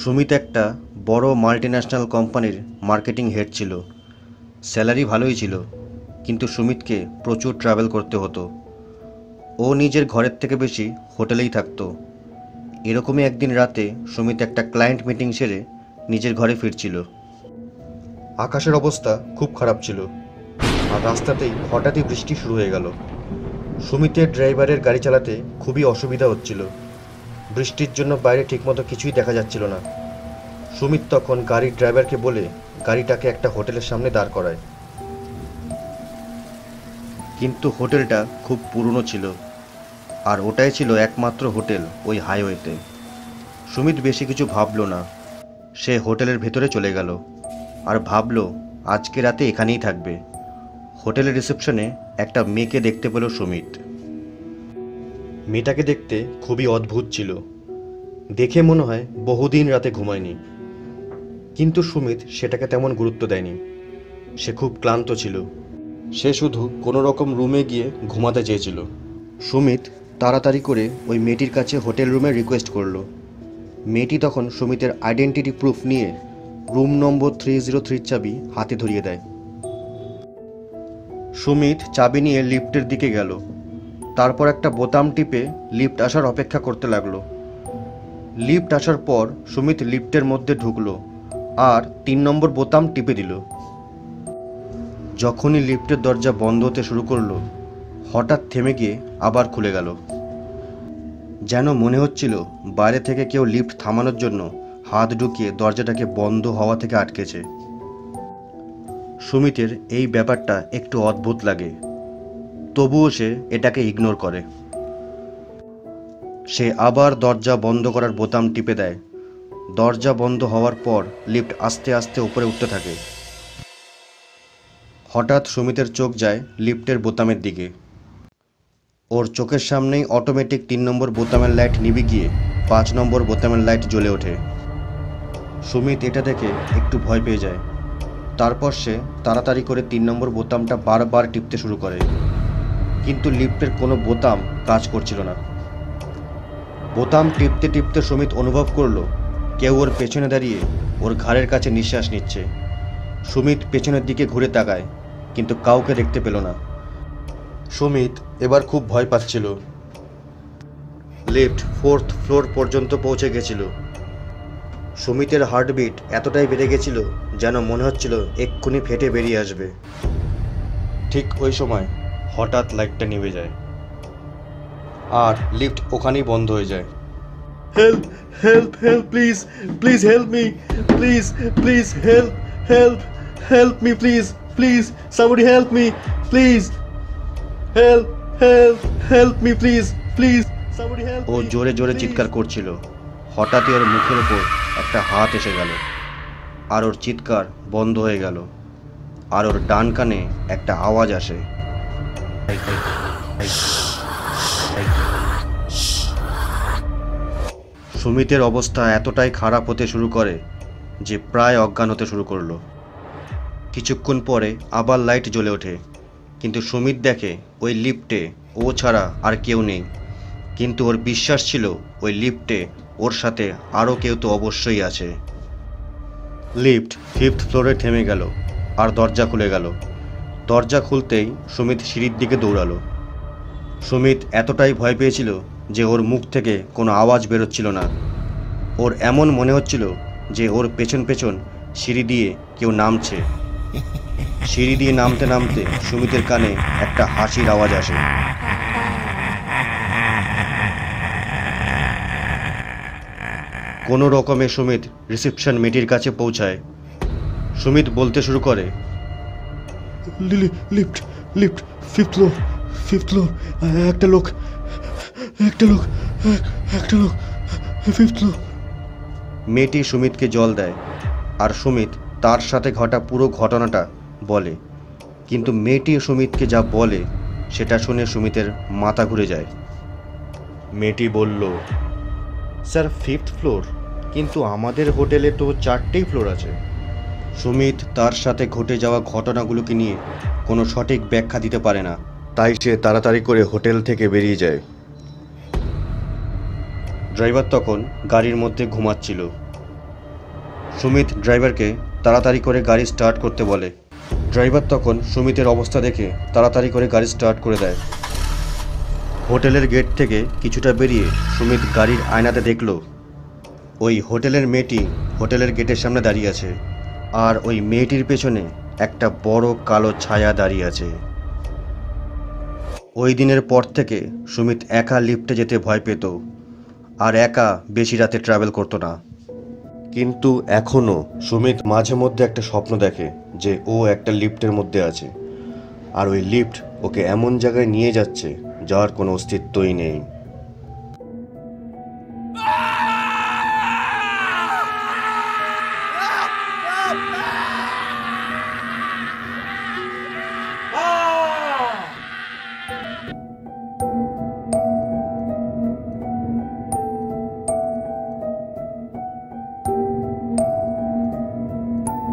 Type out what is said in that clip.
সুমিত একটা বড় মাল্টিন্যাশনাল কোম্পানির মার্কেটিং হেড ছিল। স্যালারি ভালোই ছিল, কিন্তু সুমিতকে প্রচুর ট্রাভেল করতে হতো। ও নিজের ঘরের থেকে বেশি হোটেলেই থাকতো। এরকমই একদিন রাতে সুমিত একটা ক্লায়েন্ট মিটিং সেরে নিজের ঘরে ফিরছিল। আকাশের অবস্থা খুব খারাপ ছিল, আর রাস্তাতেই হঠাৎই বৃষ্টি শুরু হয়ে গেল। সুমিতের ড্রাইভারের গাড়ি চালাতে খুবই অসুবিধা হচ্ছিল। বৃষ্টির জন্য বাইরে ঠিকমতো কিছুই দেখা যাচ্ছিল না। সুমিত তখন গাড়ির ড্রাইভারকে বলে গাড়িটাকে একটা হোটেলের সামনে দাঁড় করায়। কিন্তু হোটেলটা খুব পুরনো ছিল, আর ওটাই ছিল একমাত্র হোটেল ওই হাইওয়েতে। সুমিত বেশি কিছু ভাবল না। সে হোটেলের ভেতরে চলে গেল আর ভাবল আজকে রাতে এখানেই থাকবে। হোটেলের রিসেপশনে একটা মেয়েকে দেখতে পেল সুমিত। মেয়েটাকে দেখতে খুবই অদ্ভুত ছিল। দেখে মনে হয় বহুদিন রাতে ঘুমায়নি। কিন্তু সুমিত সেটাকে তেমন গুরুত্ব দেয়নি। সে খুব ক্লান্ত ছিল। সে শুধু কোনো রকম রুমে গিয়ে ঘুমাতে চেয়েছিল। সুমিত তাড়াতাড়ি করে ওই মেয়েটির কাছে হোটেল রুমের রিকোয়েস্ট করলো। মেয়েটি তখন সুমিতের আইডেন্টিটি প্রুফ নিয়ে রুম নম্বর 303 চাবি হাতে ধরিয়ে দেয়। সুমিত চাবি নিয়ে লিফটের দিকে গেল। তারপর একটা বোতাম টিপে লিফট আসার অপেক্ষা করতে লাগলো। লিফট আসার পর সুমিত লিফটের মধ্যে ঢুকলো আর 3 নম্বর বোতাম টিপে দিল। যখনই লিফটের দরজা বন্ধ হতে শুরু করলো, হঠাৎ থেমে গিয়ে আবার খুলে গেল। যেন মনে হচ্ছিল বাইরে থেকে কেউ লিফট থামানোর জন্য হাত ঢুকিয়ে দরজাটাকে বন্ধ হওয়া থেকে আটকেছে। সুমিতের এই ব্যাপারটা একটু অদ্ভুত লাগে, তবুও সে এটাকে ইগনোর করে। সে আবার দরজা বন্ধ করার বোতাম টিপে দেয়। দরজা বন্ধ হওয়ার পর লিফট আস্তে আস্তে উপরে উঠতে থাকে। হঠাৎ সুমিতের চোখ যায় লিফটের বোতামের দিকে। ওর চোখের সামনেই অটোমেটিক 3 নম্বর বোতামের লাইট নিভে গিয়ে 5 নম্বর বোতামের লাইট জ্বলে ওঠে। সুমিত এটা দেখে একটু ভয় পেয়ে যায়। তারপর সে তাড়াতাড়ি করে 3 নম্বর বোতামটা বারবার টিপতে শুরু করে, কিন্তু লিফটের কোনো বোতাম কাজ করছিল না। বোতাম টিপতে টিপতে সুমিত অনুভব করলো কেউ ওর পেছনে দাঁড়িয়ে ওর ঘাড়ের কাছে নিঃশ্বাস নিচ্ছে। সুমিত পেছনের দিকে ঘুরে তাকায়, কিন্তু কাউকে দেখতে পেল না। সুমিত এবার খুব ভয় পাচ্ছিল। লিফট 4th ফ্লোর পর্যন্ত পৌঁছে গেছিল। সুমিতের হার্টবিট এতটাই বেড়ে গেছিল যেন মনে হচ্ছিল এক্ষুনি ফেটে বেরিয়ে আসবে। ঠিক ওই সময় হঠাৎ লাইটটা নিভে যায় আর লিফট ওখানেই বন্ধ হয়ে যায়। Help, help, help, please, please help me, please, please help, help, help me, please, please, somebody help me, please, help, help, help me, please, please, somebody help me. ও জোরে জোরে চিৎকার করছিল। হঠাৎই ওর মুখের ওপর একটা হাত এসে গেল, আর ওর চিৎকার বন্ধ হয়ে গেল। আর ওর ডান কানে একটা আওয়াজ আসে। সুমিতের অবস্থা এতটাই খারাপ হতে শুরু করে যে প্রায় অজ্ঞান হতে শুরু করলো। কিছুক্ষণ পরে আবার লাইট জ্বলে ওঠে, কিন্তু সুমিত দেখে ওই লিফটে ও ছাড়া আর কেউ নেই। কিন্তু ওর বিশ্বাস ছিল ওই লিফটে ওর সাথে আরও কেউ তো অবশ্যই আছে। লিফট 5th ফ্লোরে থেমে গেল আর দরজা খুলে গেল। দরজা খুলতেই সুমিত সিঁড়ির দিকে দৌড়ালো। সুমিত এতটাই ভয় পেয়েছিল যে ওর মুখ থেকে কোনো আওয়াজ বেরোচ্ছিল না। ওর এমন মনে হচ্ছিল যে ওর পেছন পেছন সিঁড়ি দিয়ে কেউ নামছে। সিঁড়ি দিয়ে নামতে নামতে সুমিতের কানে একটা হাসির আওয়াজ আসে। কোনো রকমে সুমিত রিসেপশন মেয়েটির কাছে পৌঁছায়। সুমিত বলতে শুরু করে, lift, lift, 5th floor, 5th floor, একটা লোক, একটা লোক, একটা লোক, 5th ফ্লোর। মেয়েটি সুমিতকে জল দেয় আর সুমিত তার সাথে ঘটা পুরো ঘটনাটা বলে। কিন্তু মেয়েটি সুমিতকে যা বলে সেটা শুনে সুমিতের মাথা ঘুরে যায়। মেয়েটি বলল, স্যার 5th ফ্লোর, কিন্তু আমাদের হোটেলে তো 4টেই ফ্লোর আছে। সুমিত তার সাথে ঘটে যাওয়া ঘটনাগুলোকে নিয়ে কোনো সঠিক ব্যাখ্যা দিতে পারে না, তাই সে তাড়াতাড়ি করে হোটেল থেকে বেরিয়ে যায়। ড্রাইভার তখন গাড়ির মধ্যে ঘুমাচ্ছিল। সুমিত ড্রাইভারকে তাড়াতাড়ি করে গাড়ি স্টার্ট করতে বলে। ড্রাইভার তখন সুমিতের অবস্থা দেখে তাড়াতাড়ি করে গাড়ি স্টার্ট করে দেয়। হোটেলের গেট থেকে কিছুটা বেরিয়ে সুমিত গাড়ির আয়নাতে দেখল ওই হোটেলের মেয়েটি হোটেলের গেটের সামনে দাঁড়িয়ে আছে, আর ওই মেয়েটির পেছনে একটা বড় কালো ছায়া দাঁড়িয়ে আছে। ওই দিনের পর থেকে সুমিত একা লিফটে যেতে ভয় পেত, আর একা বেশি রাতে ট্রাভেল করতো না। কিন্তু এখনও সুমিত মাঝে মধ্যে একটা স্বপ্ন দেখে যে ও একটা লিফটের মধ্যে আছে, আর ওই লিফট ওকে এমন জায়গায় নিয়ে যাচ্ছে যার কোনো অস্তিত্বই নেই।